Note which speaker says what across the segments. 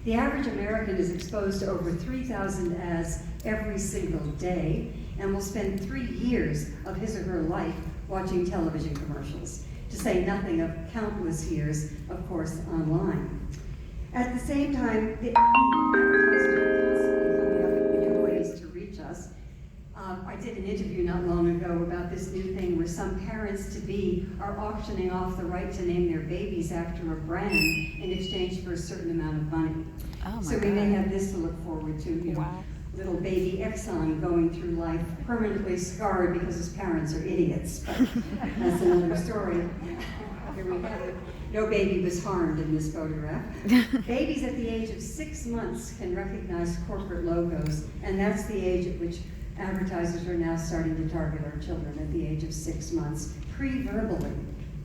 Speaker 1: The average American is exposed to over 3,000 ads every single day and will spend 3 years of his or her life watching television commercials, to say nothing of countless years, of course, online. At the same time, the advertisers are constantly coming up with new ways to reach us. I did an interview not long ago about this new thing where some parents-to-be are auctioning off the right to name their babies after a brand in exchange for a certain amount of money.
Speaker 2: Oh my
Speaker 1: So we
Speaker 2: God.
Speaker 1: may have this to look forward to, you know,
Speaker 2: Wow.
Speaker 1: little baby Exxon going through life permanently scarred because his parents are idiots, but that's another story. Here we have it. No baby was harmed in this photograph. Babies at the age of 6 months can recognize corporate logos, and that's the age at which advertisers are now starting to target our children, at the age of 6 months, pre-verbally,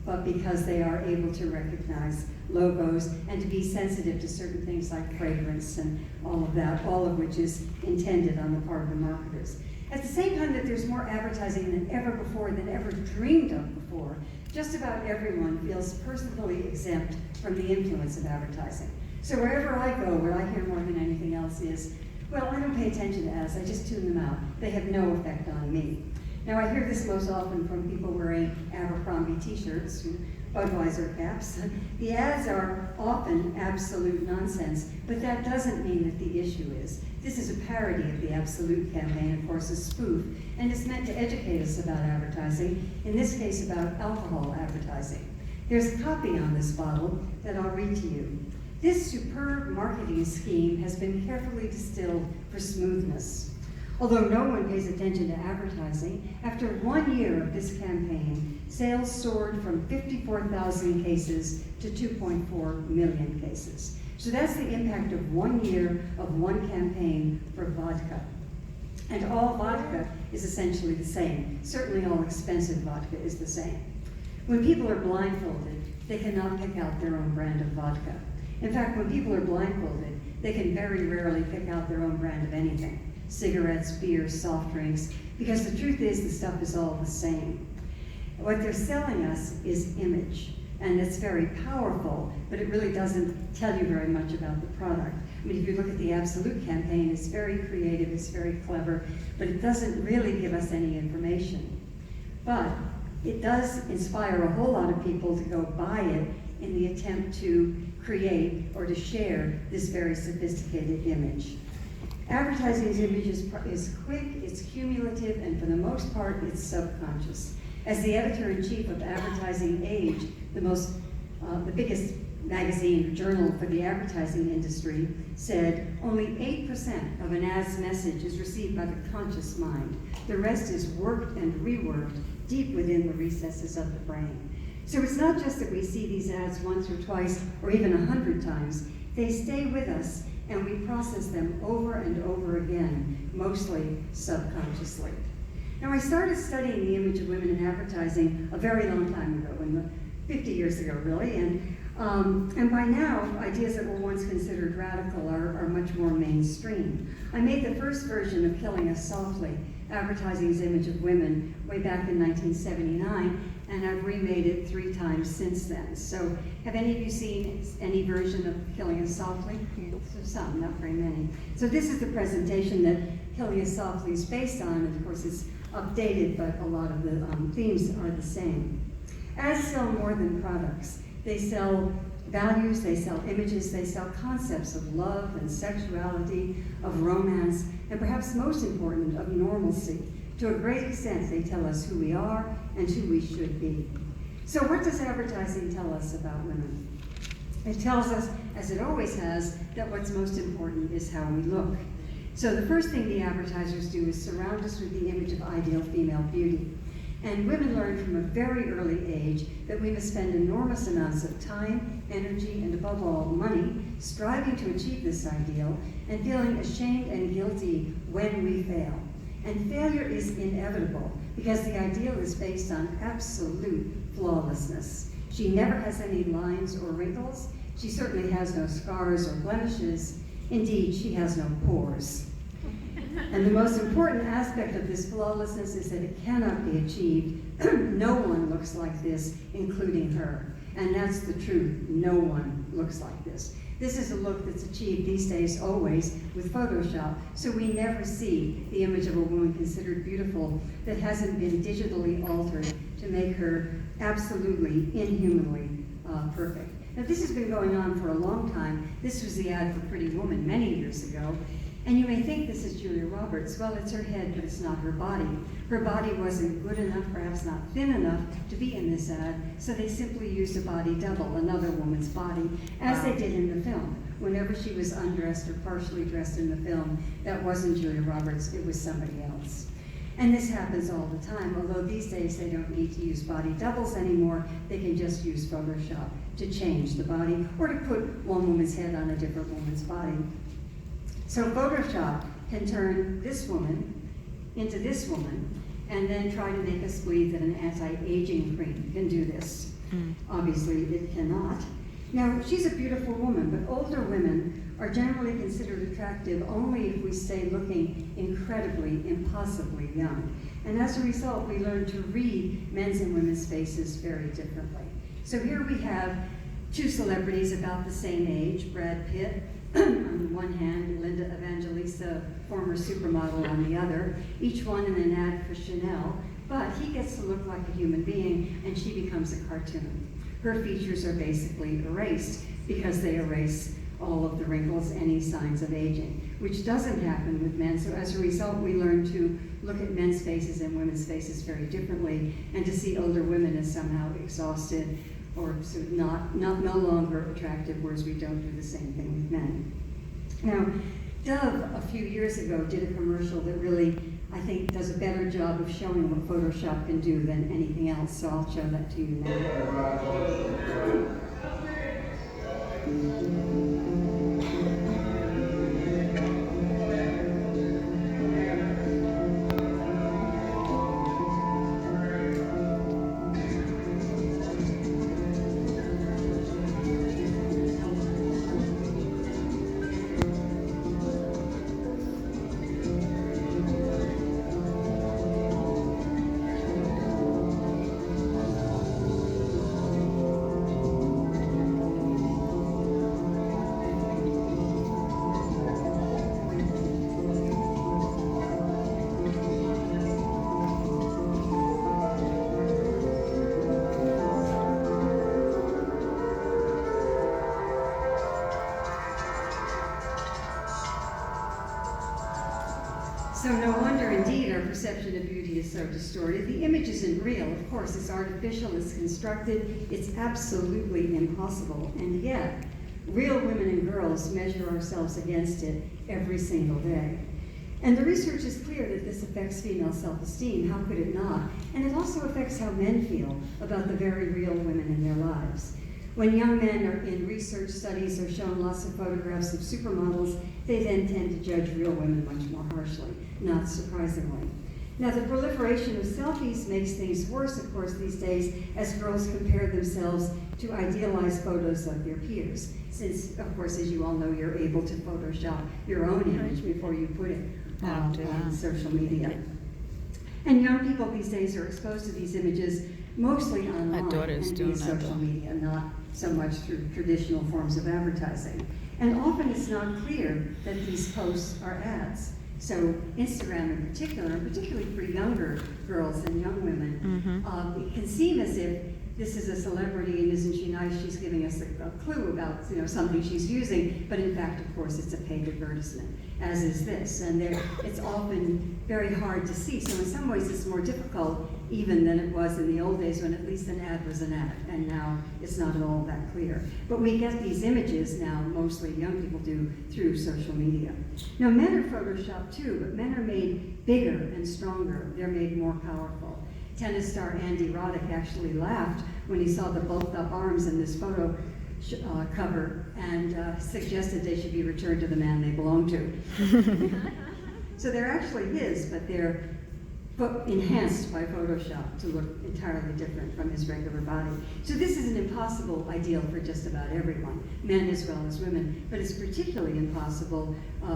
Speaker 1: but because they are able to recognize logos and to be sensitive to certain things like fragrance and all of that, all of which is intended on the part of the marketers. At the same time that there's more advertising than ever before, than ever dreamed of before, just about everyone feels personally exempt from the influence of advertising. So wherever I go, what I hear more than anything else is, well, I don't pay attention to ads, I just tune them out. They have no effect on me. Now I hear this most often from people wearing Abercrombie t-shirts, Budweiser caps. The ads are often absolute nonsense, but that doesn't mean that the issue is. This is a parody of the Absolute campaign, of course, a spoof, and it's meant to educate us about advertising, in this case about alcohol advertising. There's a copy on this bottle that I'll read to you. This superb marketing scheme has been carefully distilled for smoothness. Although no one pays attention to advertising, after 1 year of this campaign, sales soared from 54,000 cases to 2.4 million cases. So that's the impact of 1 year of one campaign for vodka. And all vodka is essentially the same. Certainly all expensive vodka is the same. When people are blindfolded, they cannot pick out their own brand of vodka. In fact, when people are blindfolded, they can very rarely pick out their own brand of anything. Cigarettes, beer, soft drinks, because the truth is the stuff is all the same. What they're selling us is image, and it's very powerful, but it really doesn't tell you very much about the product. I mean, if you look at the Absolute campaign, it's very creative, it's very clever, but it doesn't really give us any information. But it does inspire a whole lot of people to go buy it in the attempt to create or to share this very sophisticated image. Advertising's image is quick, it's cumulative, and for the most part, it's subconscious. As the editor-in-chief of Advertising Age, the biggest magazine or journal for the advertising industry, said, only 8% of an ad's message is received by the conscious mind. The rest is worked and reworked deep within the recesses of the brain. So it's not just that we see these ads once or twice or even 100 times. They stay with us and we process them over and over again, mostly subconsciously. Now I started studying the image of women in advertising a very long time ago, 50 years ago really, and by now ideas that were once considered radical are much more mainstream. I made the first version of Killing Us Softly, Advertising's image of women, way back in 1979, and I've remade it 3 times since then. So have any of you seen any version of Killing Us Softly? So some, not very many. So this is the presentation that Killing Us Softly is based on, and of course it's updated, but a lot of the themes are the same. Ads sell more than products. They sell values, they sell images, they sell concepts of love and sexuality, of romance, and perhaps most important, of normalcy. To a great extent, they tell us who we are and who we should be. So what does advertising tell us about women? It tells us, as it always has, that what's most important is how we look. So the first thing the advertisers do is surround us with the image of ideal female beauty. And women learn from a very early age that we must spend enormous amounts of time, energy, and above all, money, striving to achieve this ideal and feeling ashamed and guilty when we fail. And failure is inevitable because the ideal is based on absolute flawlessness. She never has any lines or wrinkles. She certainly has no scars or blemishes. Indeed, she has no pores. And the most important aspect of this flawlessness is that it cannot be achieved. No one looks like this, including her. And that's the truth. No one looks like this. This is a look that's achieved these days always with Photoshop, so we never see the image of a woman considered beautiful that hasn't been digitally altered to make her absolutely inhumanly perfect. Now this has been going on for a long time. This was the ad for Pretty Woman many years ago. And you may think this is Julia Roberts. Well, it's her head, but it's not her body. Her body wasn't good enough, perhaps not thin enough, to be in this ad, so they simply used a body double, another woman's body, as they did in the film. Whenever she was undressed or partially dressed in the film, that wasn't Julia Roberts, it was somebody else. And this happens all the time, although these days they don't need to use body doubles anymore, they can just use Photoshop to change the body or to put one woman's head on a different woman's body. So Photoshop can turn this woman into this woman and then try to make us believe that an anti-aging cream can do this. Obviously it cannot. Now, she's a beautiful woman, but older women are generally considered attractive only if we stay looking incredibly, impossibly young. And as a result, we learn to read men's and women's faces very differently. So here we have two celebrities about the same age, Brad Pitt on the one hand, Linda Evangelista, former supermodel, on the other, each one in an ad for Chanel, but he gets to look like a human being and she becomes a cartoon. Her features are basically erased because they erase all of the wrinkles, any signs of aging, which doesn't happen with men. So as a result, we learn to look at men's faces and women's faces very differently and to see older women as somehow exhausted or sort of no longer attractive, whereas we don't do the same thing with men. Now, Dove, a few years ago, did a commercial that really, I think, does a better job of showing what Photoshop can do than anything else, so I'll show that to you now. So no wonder, indeed, our perception of beauty is so distorted. The image isn't real, of course. It's artificial, it's constructed, it's absolutely impossible. And yet, real women and girls measure ourselves against it every single day. And the research is clear that this affects female self-esteem. How could it not? And it also affects how men feel about the very real women in their lives. When young men are in research studies or shown lots of photographs of supermodels, they then tend to judge real women much more harshly, not surprisingly. Now, the proliferation of selfies makes things worse, of course, these days, as girls compare themselves to idealized photos of their peers. Since, of course, as you all know, you're able to Photoshop your own image before you put it on social media. And young people these days are exposed to these images mostly online and via social media, not so much through traditional forms of advertising. And often it's not clear that these posts are ads. So Instagram in particular, and particularly for younger girls and young women, it can seem as if this is a celebrity and isn't she nice, she's giving us a clue about something she's using, but in fact, of course, it's a paid advertisement, as is this. And it's often very hard to see. So in some ways, it's more difficult even than it was in the old days when at least an ad was an ad, and now it's not at all that clear. But we get these images now, mostly young people do, through social media. Now, men are photoshopped too, but men are made bigger and stronger. They're made more powerful. Tennis star Andy Roddick actually laughed when he saw the bulked up arms in this photo cover and suggested they should be returned to the man they belong to. So they're actually his, but they're enhanced by Photoshop to look entirely different from his regular body. So this is an impossible ideal for just about everyone, men as well as women, but it's particularly impossible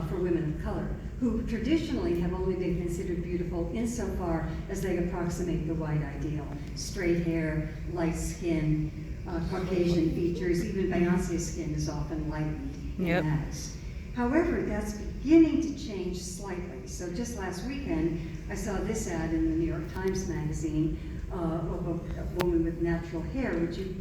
Speaker 1: for women of color, who traditionally have only been considered beautiful insofar as they approximate the white ideal. Straight hair, light skin, Caucasian features, even Beyoncé's skin is often light in
Speaker 2: Yep.
Speaker 1: ads. However, that's beginning to change slightly. So just last weekend, I saw this ad in the New York Times Magazine of a woman with natural hair, which you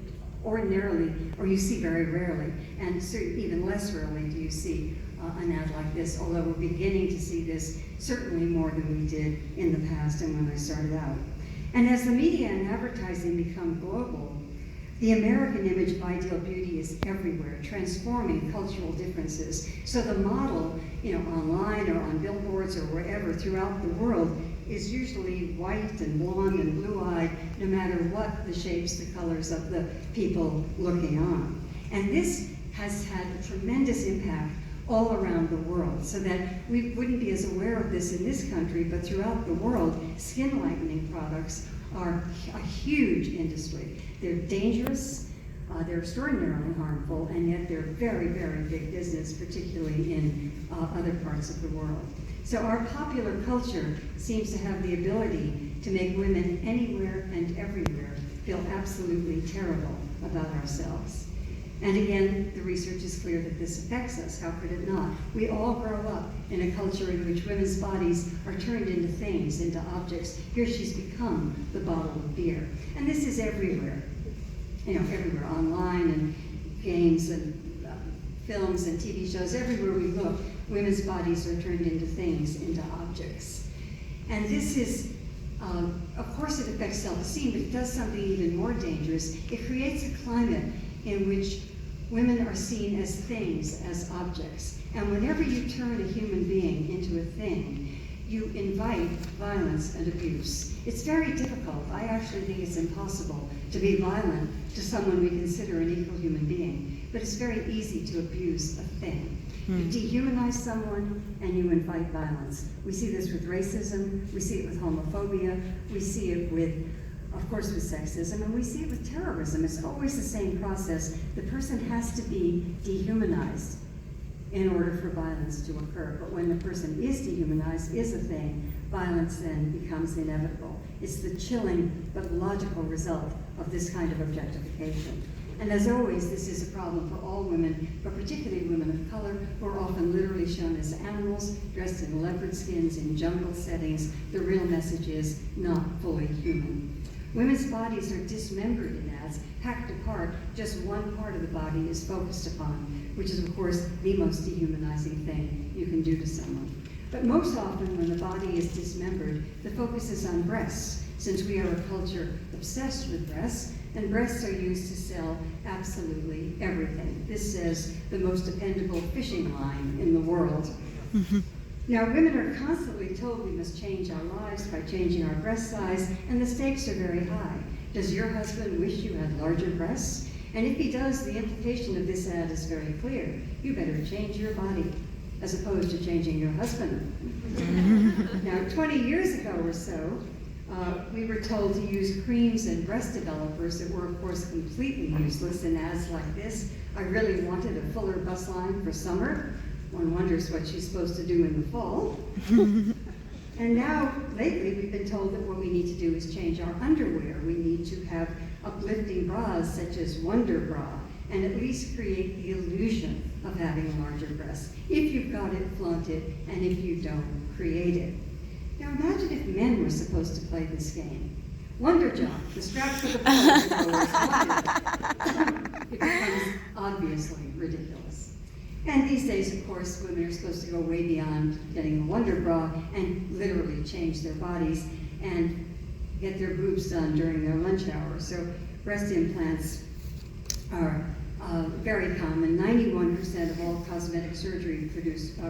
Speaker 1: ordinarily, or you see very rarely, and so even less rarely do you see an ad like this, although we're beginning to see this certainly more than we did in the past and when I started out. And as the media and advertising become global, the American image of ideal beauty is everywhere, transforming cultural differences. So the model, online or on billboards or wherever throughout the world is usually white and blonde and blue-eyed, no matter what the shapes, the colors of the people looking on. And this has had a tremendous impact all around the world, so that we wouldn't be as aware of this in this country, but throughout the world, skin lightening products are a huge industry. They're dangerous, they're extraordinarily harmful, and yet they're very, very big business, particularly in other parts of the world. So our popular culture seems to have the ability to make women anywhere and everywhere feel absolutely terrible about ourselves. And again, the research is clear that this affects us. How could it not? We all grow up in a culture in which women's bodies are turned into things, into objects. Here she's become the bottle of beer. And this is everywhere. Everywhere, online and games and films and TV shows, everywhere we look, women's bodies are turned into things, into objects. And this is, of course it affects self-esteem, but it does something even more dangerous. It creates a climate in which women are seen as things, as objects. And whenever you turn a human being into a thing, you invite violence and abuse. It's very difficult. I actually think it's impossible to be violent to someone we consider an equal human being. But it's very easy to abuse a thing. You dehumanize someone and you invite violence. We see this with racism, we see it with homophobia, we see it with, of course, with sexism, and we see it with terrorism. It's always the same process. The person has to be dehumanized in order for violence to occur. But when the person is dehumanized, is a thing, violence then becomes inevitable. It's the chilling but logical result of this kind of objectification. And as always, this is a problem for all women, but particularly women of color, who are often literally shown as animals, dressed in leopard skins in jungle settings. The real message is not fully human. Women's bodies are dismembered in ads, hacked apart. Just one part of the body is focused upon, which is, of course, the most dehumanizing thing you can do to someone. But most often, when the body is dismembered, the focus is on breasts, since we are a culture obsessed with breasts, and breasts are used to sell absolutely everything. This says the most dependable fishing line in the world. Now, women are constantly told we must change our lives by changing our breast size, and the stakes are very high. Does your husband wish you had larger breasts? And if he does, the implication of this ad is very clear. You better change your body, as opposed to changing your husband. Now, 20 years ago or so, we were told to use creams and breast developers that were, of course, completely useless in ads like this. I really wanted a fuller bust line for summer. One wonders what she's supposed to do in the fall. And now, lately, we've been told that what we need to do is change our underwear. We need to have uplifting bras such as Wonder Bra, and at least create the illusion of having larger breasts. If you've got it, flaunt it, and if you don't, create it. Now imagine if men were supposed to play this game. Wonder Jock, the strap for the it becomes obviously ridiculous. And these days, of course, women are supposed to go way beyond getting a Wonder Bra and literally change their bodies and get their boobs done during their lunch hour. So breast implants are very common. 91% of all cosmetic surgery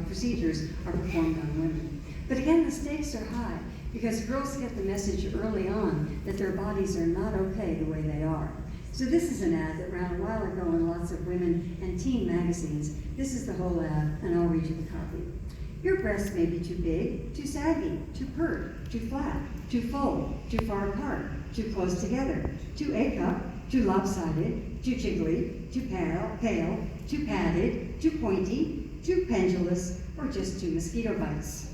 Speaker 1: procedures are performed on women. But again, the stakes are high because girls get the message early on that their bodies are not okay the way they are. So this is an ad that ran a while ago in lots of women and teen magazines. This is the whole ad, and I'll read you the copy. Your breasts may be too big, too saggy, too pert, too flat, too full, too far apart, too close together, too A-cup, too lopsided, too jiggly, too pale, too padded, too pointy, too pendulous, or just too mosquito bites.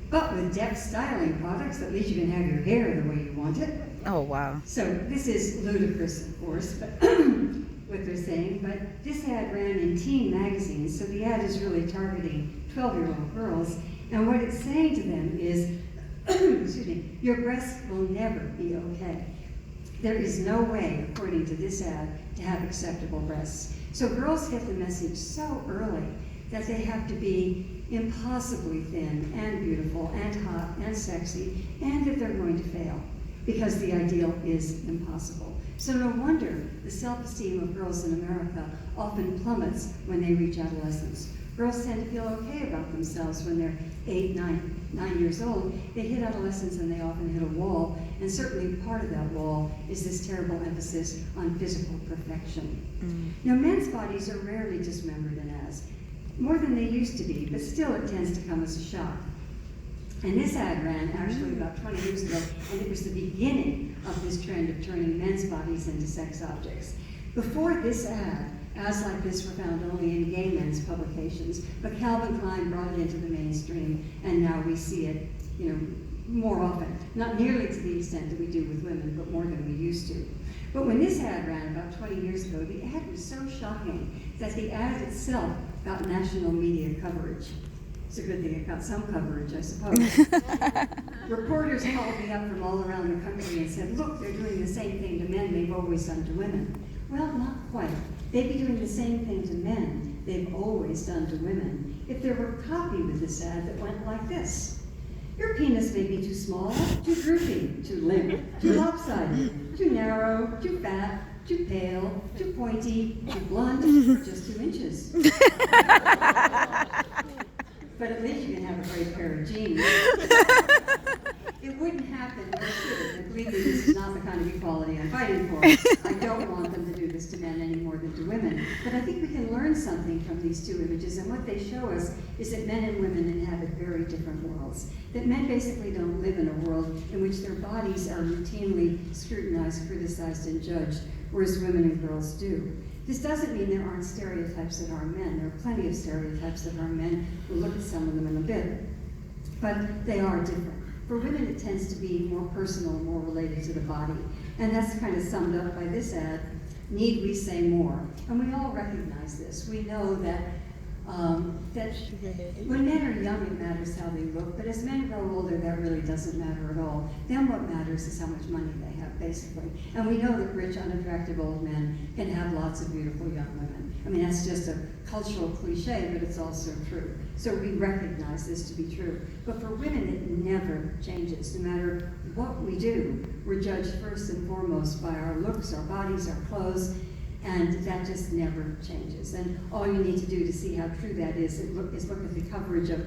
Speaker 1: But with depth styling products, at least you can have your hair the way you want it.
Speaker 2: Oh, wow.
Speaker 1: So this is ludicrous, of course, but what they're saying, but this ad ran in teen magazines, so the ad is really targeting 12-year-old girls, and what it's saying to them is, excuse me, your breasts will never be okay. There is no way, according to this ad, to have acceptable breasts. So girls get the message so early that they have to be impossibly thin and beautiful and hot and sexy, and that they're going to fail, because the ideal is impossible. So no wonder the self-esteem of girls in America often plummets when they reach adolescence. Girls tend to feel okay about themselves when they're 8, 9 years old. They hit adolescence and they often hit a wall, and certainly part of that wall is this terrible emphasis on physical perfection. Now, men's bodies are rarely dismembered in ads, more than they used to be, but still it tends to come as a shock. And this ad ran actually about 20 years ago, and it was the beginning of this trend of turning men's bodies into sex objects. Before this ad, ads like this were found only in gay men's publications, but Calvin Klein brought it into the mainstream, and now we see it, more often. Not nearly to the extent that we do with women, but more than we used to. But when this ad ran about 20 years ago, the ad was so shocking that the ad itself got national media coverage. It's a good thing it got some coverage, I suppose. Reporters called me up from all around the country and said, look, they're doing the same thing to men they've always done to women. Well, not quite. They'd be doing the same thing to men they've always done to women if there were copy with this ad that went like this. Your penis may be too small, too droopy, too limp, too lopsided, too narrow, too fat, too pale, too pointy, too blunt, or just 2 inches. But at least you can have a great pair of jeans. It wouldn't happen, nor should it. And believe me, this is not the kind of equality I'm fighting for. I don't want them to do this to men any more than to women. But I think we can learn something from these two images, and what they show us is that men and women inhabit very different worlds. That men basically don't live in a world in which their bodies are routinely scrutinized, criticized, and judged, whereas women and girls do. This doesn't mean there aren't stereotypes that are men. There are plenty of stereotypes that are men. We'll look at some of them in a bit. But they are different. For women, it tends to be more personal, more related to the body. And that's kind of summed up by this ad, need we say more? And we all recognize this. We know that when men are young, it matters how they look, but as men grow older, that really doesn't matter at all. Then what matters is how much money they have, basically. And we know that rich, unattractive old men can have lots of beautiful young women. I mean, that's just a cultural cliche, but it's also true. So we recognize this to be true. But for women, it never changes. No matter what we do, we're judged first and foremost by our looks, our bodies, our clothes, and that just never changes. And all you need to do to see how true that is look at the coverage of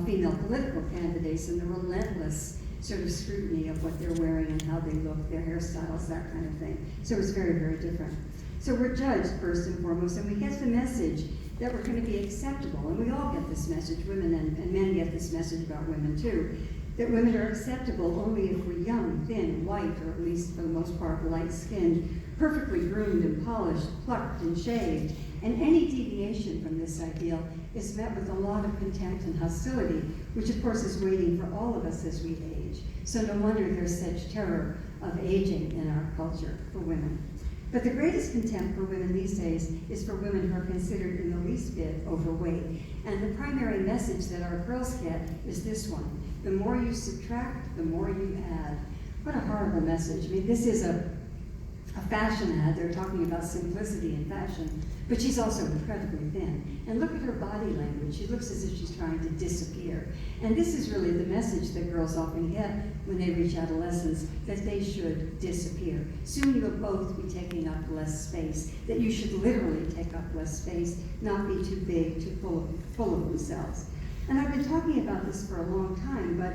Speaker 1: female political candidates and the relentless sort of scrutiny of what they're wearing and how they look, their hairstyles, that kind of thing. So it's very, very different. So we're judged first and foremost, and we get the message that we're going to be acceptable. And we all get this message, women and men get this message about women too, that women are acceptable only if we're young, thin, white, or at least for the most part light-skinned, perfectly groomed and polished, plucked and shaved. And any deviation from this ideal is met with a lot of contempt and hostility, which of course is waiting for all of us as we age. So no wonder there's such terror of aging in our culture for women. But the greatest contempt for women these days is for women who are considered in the least bit overweight. And the primary message that our girls get is this one: the more you subtract, the more you add. What a horrible message. I mean, this is a fashion ad. They're talking about simplicity in fashion, but she's also incredibly thin. And look at her body language. She looks as if she's trying to disappear. And this is really the message that girls often get when they reach adolescence, that they should disappear. Soon you'll both be taking up less space, that you should literally take up less space, not be too big, too full of themselves. And I've been talking about this for a long time, but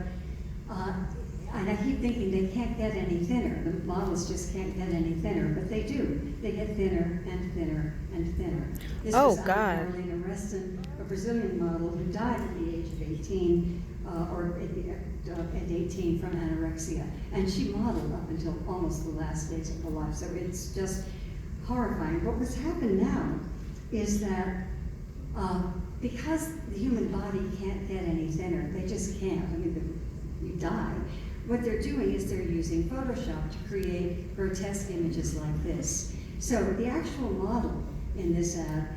Speaker 1: and I keep thinking they can't get any thinner. The models just can't get any thinner, but they do. They get thinner and thinner and thinner. This was Carolina Reston, a Brazilian model who died at the age of 18, at 18 from anorexia. And she modeled up until almost the last days of her life. So it's just horrifying. But what's happened now is that because the human body can't get any thinner, they just can't. I mean, you die. What they're doing is they're using Photoshop to create grotesque images like this. So the actual model in this ad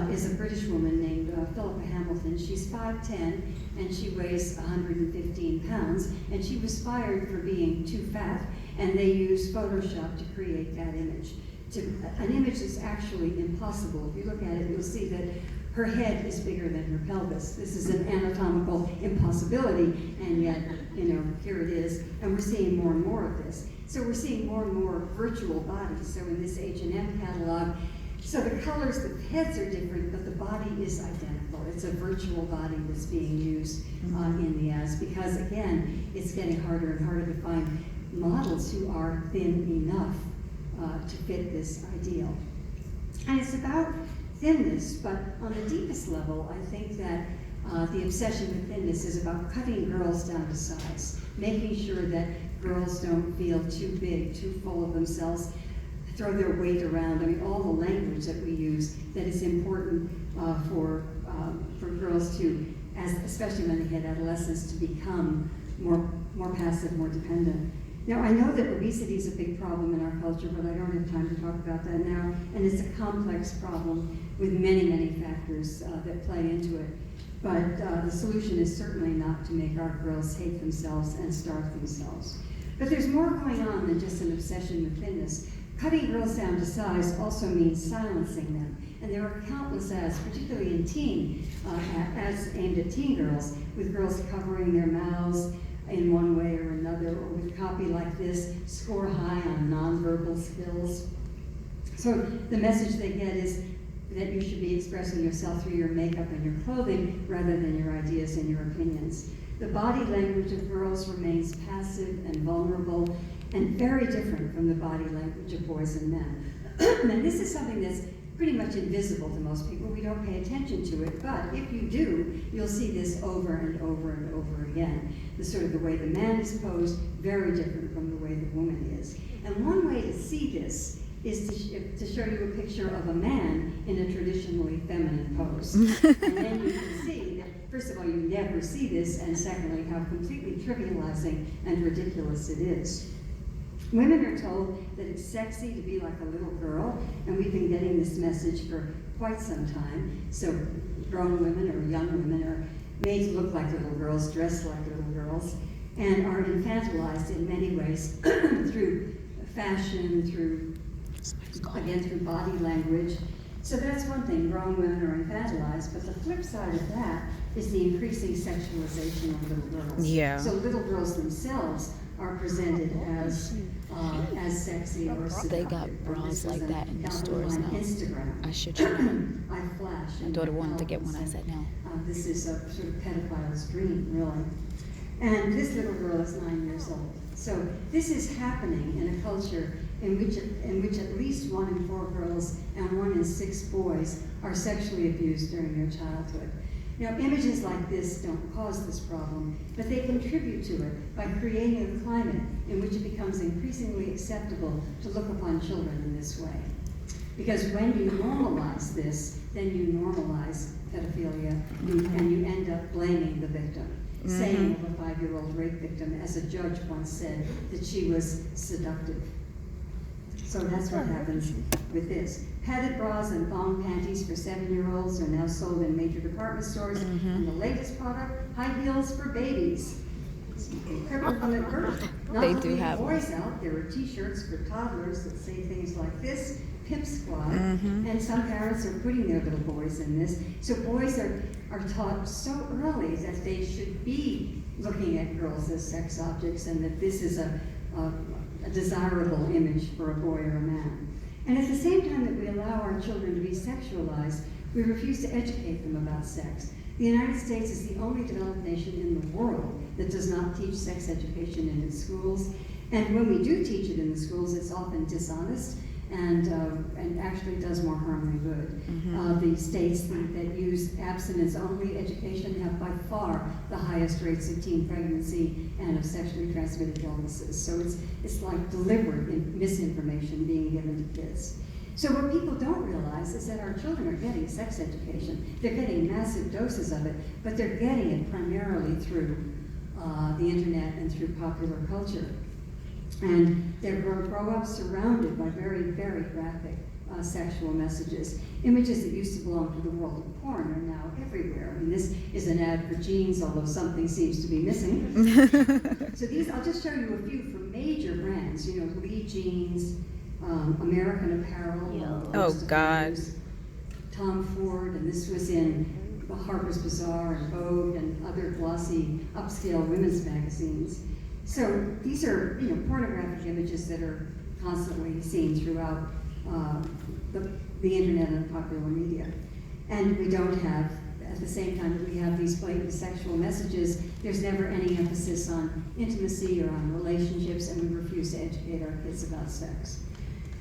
Speaker 1: is a British woman named Philippa Hamilton. She's 5'10", and she weighs 115 pounds, and she was fired for being too fat, and they used Photoshop to create that image. An image that's actually impossible. If you look at it, you'll see that her head is bigger than her pelvis. This is an anatomical impossibility, and yet, here it is, and we're seeing more and more of this. So we're seeing more and more virtual bodies. So in this H&M catalog, so the colors, the heads are different, but the body is identical. It's a virtual body that's being used in the ads because, again, it's getting harder and harder to find models who are thin enough to fit this ideal. And it's about thinness, but on the deepest level, I think that the obsession with thinness is about cutting girls down to size, making sure that girls don't feel too big, too full of themselves, throw their weight around. I mean, all the language that we use that is important for girls to, especially when they hit adolescence, to become more passive, more dependent. Now, I know that obesity is a big problem in our culture, but I don't have time to talk about that now, and it's a complex problem with many, many factors that play into it. But the solution is certainly not to make our girls hate themselves and starve themselves. But there's more going on than just an obsession with thinness. Cutting girls down to size also means silencing them. And there are countless ads, particularly in ads aimed at teen girls, with girls covering their mouths in one way or another, or with copy like this, score high on nonverbal skills. So the message they get is that you should be expressing yourself through your makeup and your clothing rather than your ideas and your opinions. The body language of girls remains passive and vulnerable and very different from the body language of boys and men. And this is something that's pretty much invisible to most people. We don't pay attention to it, but if you do, you'll see this over and over and over again. The way the man is posed, very different from the way the woman is. And one way to see this is to show you a picture of a man in a traditionally feminine pose. And then you can see that, first of all, you never see this, and secondly, how completely trivializing and ridiculous it is. Women are told that it's sexy to be like a little girl, and we've been getting this message for quite some time. So grown women or young women are made to look like little girls, dressed like little girls, and are infantilized in many ways through fashion, through body language. So that's one thing, grown women are infantilized, but the flip side of that is the increasing sexualization of little girls.
Speaker 2: Yeah.
Speaker 1: So little girls themselves are presented as sexy or seductive.
Speaker 2: They got bras like that in the stores now.
Speaker 1: Instagram.
Speaker 2: I should you know.
Speaker 1: I flash.
Speaker 2: My daughter wanted to get one. I said no.
Speaker 1: This is a sort of pedophile's dream, really. And this little girl is 9 years old. So this is happening in a culture in which at least 1 in 4 girls and 1 in 6 boys are sexually abused during their childhood. Now, images like this don't cause this problem, but they contribute to it by creating a climate in which it becomes increasingly acceptable to look upon children in this way. Because when you normalize this, then you normalize pedophilia, and you end up blaming the victim. Saying of a 5-year-old rape victim, as a judge once said, that she was seductive. So that's what happens with this. Padded bras and thong panties for 7-year-olds are now sold in major department stores. And the latest product, high heels for babies.
Speaker 2: They do have
Speaker 1: boys out. There are t-shirts for toddlers that say things like this, Pimp Squad, and some parents are putting their little boys in this. So boys are taught so early that they should be looking at girls as sex objects, and that this is a desirable image for a boy or a man. And at the same time that we allow our children to be sexualized, we refuse to educate them about sex. The United States is the only developed nation in the world that does not teach sex education in its schools. And when we do teach it in the schools, it's often dishonest and actually does more harm than good. The states that use abstinence-only education have by far the highest rates of teen pregnancy and of sexually transmitted illnesses. So it's like deliberate misinformation being given to kids. So what people don't realize is that our children are getting sex education. They're getting massive doses of it, but they're getting it primarily through the internet and through popular culture. And they grow up surrounded by very, very graphic sexual messages. Images that used to belong to the world of porn are now everywhere. I mean, this is an ad for jeans, although something seems to be missing. So these, I'll just show you a few from major brands, you know, Lee Jeans, American Apparel,
Speaker 2: Oh, God.
Speaker 1: others, Tom Ford, and this was in Harper's Bazaar and Vogue and other glossy upscale women's magazines. So these are, you know, pornographic images that are constantly seen throughout the internet and popular media. And we don't have, at the same time that we have these blatant sexual messages, there's never any emphasis on intimacy or on relationships, and we refuse to educate our kids about sex.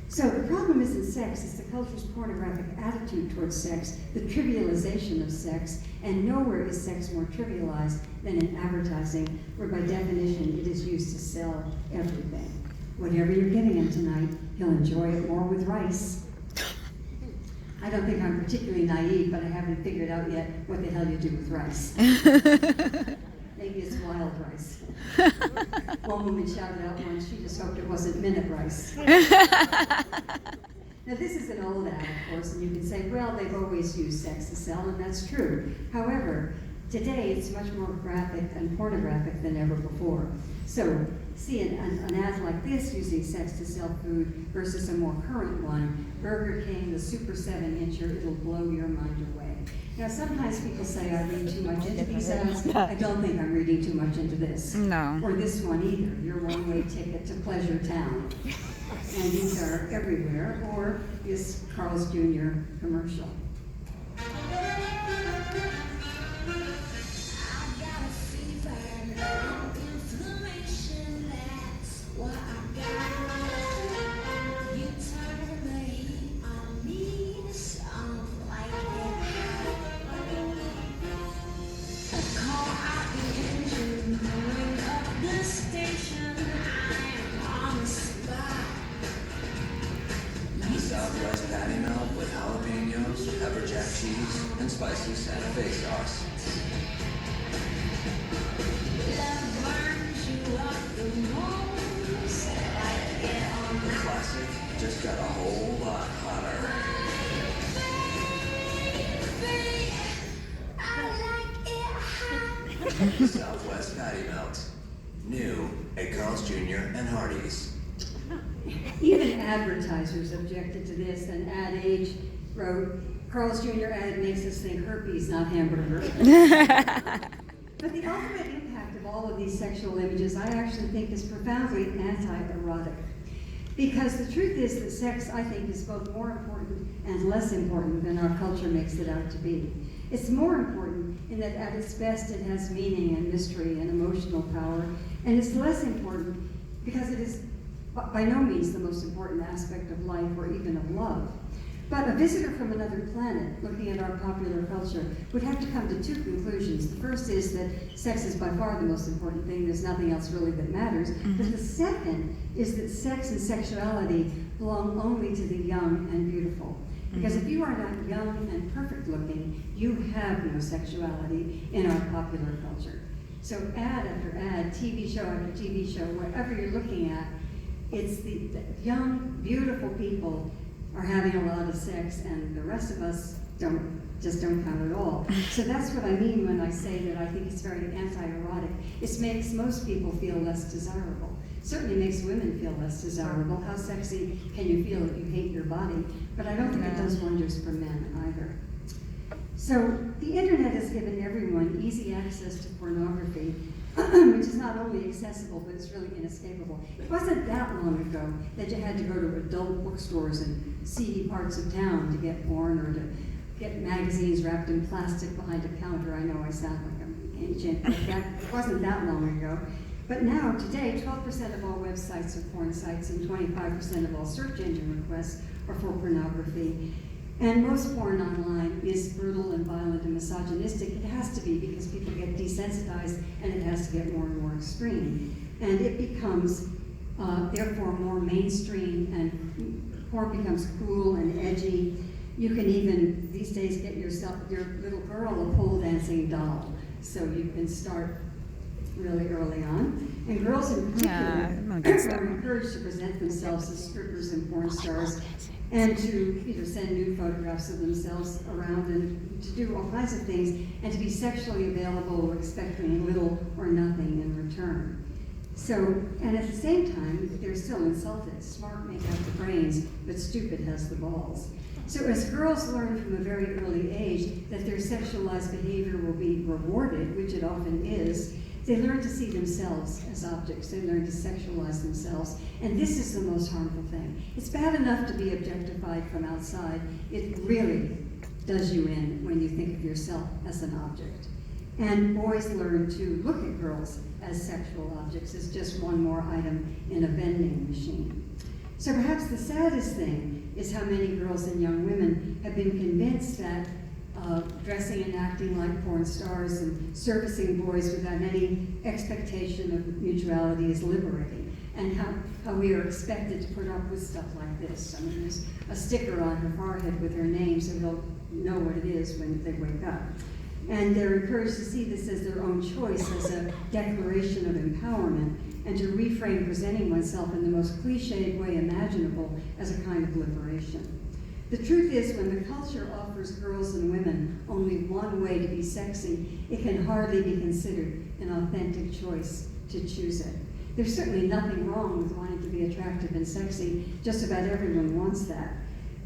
Speaker 1: So the problem isn't sex, it's the culture's pornographic attitude towards sex, the trivialization of sex, and nowhere is sex more trivialized than in advertising, where by definition it is used to sell everything. Whatever you're giving him tonight, he'll enjoy it more with rice. I don't think I'm particularly naive, but I haven't figured out yet what the hell you do with rice. Maybe it's wild rice. One woman shouted out once, she just hoped it wasn't minute rice. Now this is an old ad, of course, and you can say, well, they've always used sex to sell, and that's true. However, today it's much more graphic and pornographic than ever before. So see an ad like this using sex to sell food versus a more current one, Burger King, the Super 7-incher, it'll blow your mind away. Now sometimes people say I read too much into these ads. I don't think I'm reading too much into this.
Speaker 2: No.
Speaker 1: Or this one either, your one-way ticket to Pleasure Town. And these are everywhere, or this Carl's Jr. commercial.
Speaker 3: Southwest patty melt with jalapenos, pepper jack cheese, and spicy Santa Fe sauce. The classic just got a whole lot hotter. Southwest patty melt. New at Carl's Jr. and Hardee's.
Speaker 1: Even advertisers objected to this, and Ad Age wrote, Carl's Jr. ad makes us think herpes, not hamburger. But the ultimate impact of all of these sexual images, I actually think, is profoundly anti-erotic. Because the truth is that sex, I think, is both more important and less important than our culture makes it out to be. It's more important in that at its best it has meaning and mystery and emotional power, and it's less important because it is by no means the most important aspect of life or even of love. But a visitor from another planet looking at our popular culture would have to come to two conclusions. The first is that sex is by far the most important thing. There's nothing else really that matters. But the second is that sex and sexuality belong only to the young and beautiful. Because if you are not young and perfect looking, you have no sexuality in our popular culture. So ad after ad, TV show after TV show, whatever you're looking at, it's the young, beautiful people are having a lot of sex, and the rest of us just don't count at all. So that's what I mean when I say that I think it's very anti-erotic. It makes most people feel less desirable. Certainly makes women feel less desirable. How sexy can you feel if you hate your body? But I don't think it does wonders for men either. So the internet has given everyone easy access to pornography, which is not only accessible, but it's really inescapable. It wasn't that long ago that you had to go to adult bookstores in seedy parts of town to get porn or to get magazines wrapped in plastic behind a counter. I know I sound like I'm ancient, but it wasn't that long ago. But now, today, 12% of all websites are porn sites and 25% of all search engine requests are for pornography. And most porn online is brutal and violent and misogynistic. It has to be because people get desensitized and it has to get more and more extreme. And it becomes, therefore, more mainstream, and porn becomes cool and edgy. You can even, these days, get your little girl a pole dancing doll. So you can start really early on. And girls in
Speaker 2: Yeah,
Speaker 1: particular
Speaker 2: I'm against that
Speaker 1: are
Speaker 2: one.
Speaker 1: encouraged to present themselves as strippers and porn stars, and to send nude photographs of themselves around, and to do all kinds of things, and to be sexually available, expecting little or nothing in return. So, and at the same time, they're still insulted. Smart may have the brains, but stupid has the balls. So as girls learn from a very early age that their sexualized behavior will be rewarded, which it often is, they learn to see themselves as objects. They learn to sexualize themselves. And this is the most harmful thing. It's bad enough to be objectified from outside. It really does you in when you think of yourself as an object. And boys learn to look at girls as sexual objects, as just one more item in a vending machine. So perhaps the saddest thing is how many girls and young women have been convinced that dressing and acting like porn stars and servicing boys without any expectation of mutuality is liberating, and how we are expected to put up with stuff like this. I mean, there's a sticker on her forehead with her name, so they'll know what it is when they wake up. And they're encouraged to see this as their own choice, as a declaration of empowerment, and to reframe presenting oneself in the most cliched way imaginable as a kind of liberation. The truth is, when the culture offers girls and women only one way to be sexy, it can hardly be considered an authentic choice to choose it. There's certainly nothing wrong with wanting to be attractive and sexy. Just about everyone wants that.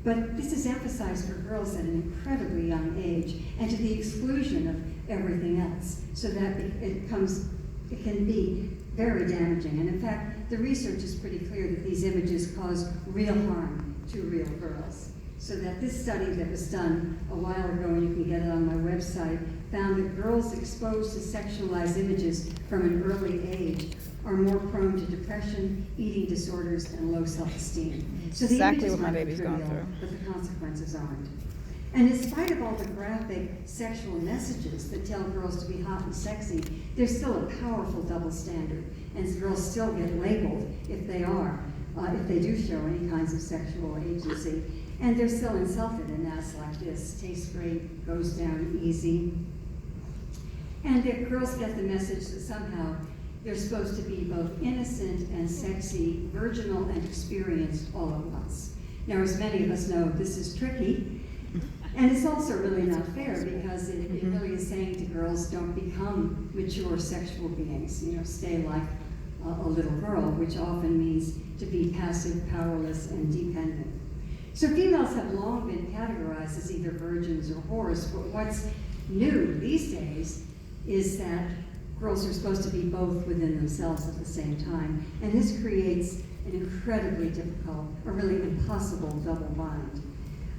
Speaker 1: But this is emphasized for girls at an incredibly young age, and to the exclusion of everything else, so that it can be very damaging. And in fact, the research is pretty clear that these images cause real harm to real girls. So that this study that was done a while ago, and you can get it on my website, found that girls exposed to sexualized images from an early age are more prone to depression, eating disorders, and low self-esteem. So the
Speaker 2: Exactly
Speaker 1: images
Speaker 2: what my
Speaker 1: might be
Speaker 2: baby's going
Speaker 1: trivial,
Speaker 2: through.
Speaker 1: but the consequences aren't. And in spite of all the graphic sexual messages that tell girls to be hot and sexy, there's still a powerful double standard, and girls still get labeled if they do show any kinds of sexual agency. And they're still insulted in ads like this: tastes great, goes down easy. And the girls get the message that somehow they're supposed to be both innocent and sexy, virginal and experienced all at once. Now, as many of us know, this is tricky, and it's also really not fair, because it really is saying to girls, don't become mature sexual beings, stay like a little girl, which often means to be passive, powerless, and dependent. So females have long been categorized as either virgins or whores, but what's new these days is that girls are supposed to be both within themselves at the same time, and this creates an incredibly difficult, or really impossible, double bind.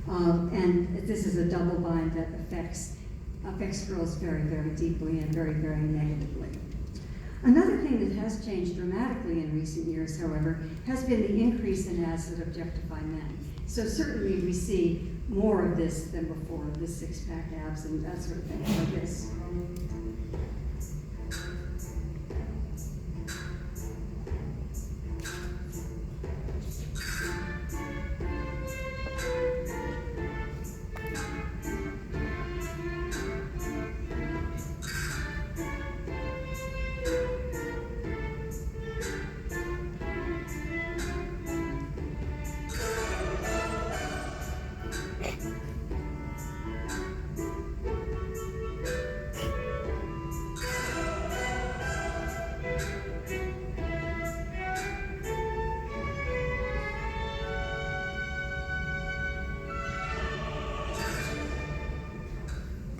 Speaker 1: And this is a double bind that affects girls very, very deeply and very, very negatively. Another thing that has changed dramatically in recent years, however, has been the increase in ads that objectify men. So certainly we see more of this than before, the six-pack abs and that sort of thing, like this.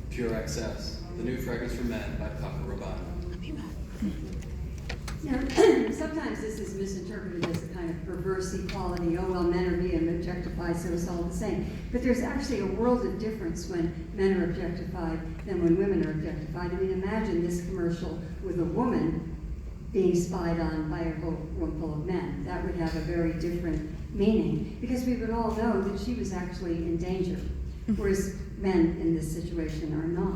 Speaker 4: Pure XS, the new fragrance for men by Paco Rabanne.
Speaker 1: Now, sometimes this is misinterpreted as a kind of perverse equality. Oh, well, men are being objectified, so it's all the same. But there's actually a world of difference when men are objectified than when women are objectified. I mean, imagine this commercial with a woman being spied on by a room full of men. That would have a very different meaning, because we would all know that she was actually in danger, whereas men in this situation are not.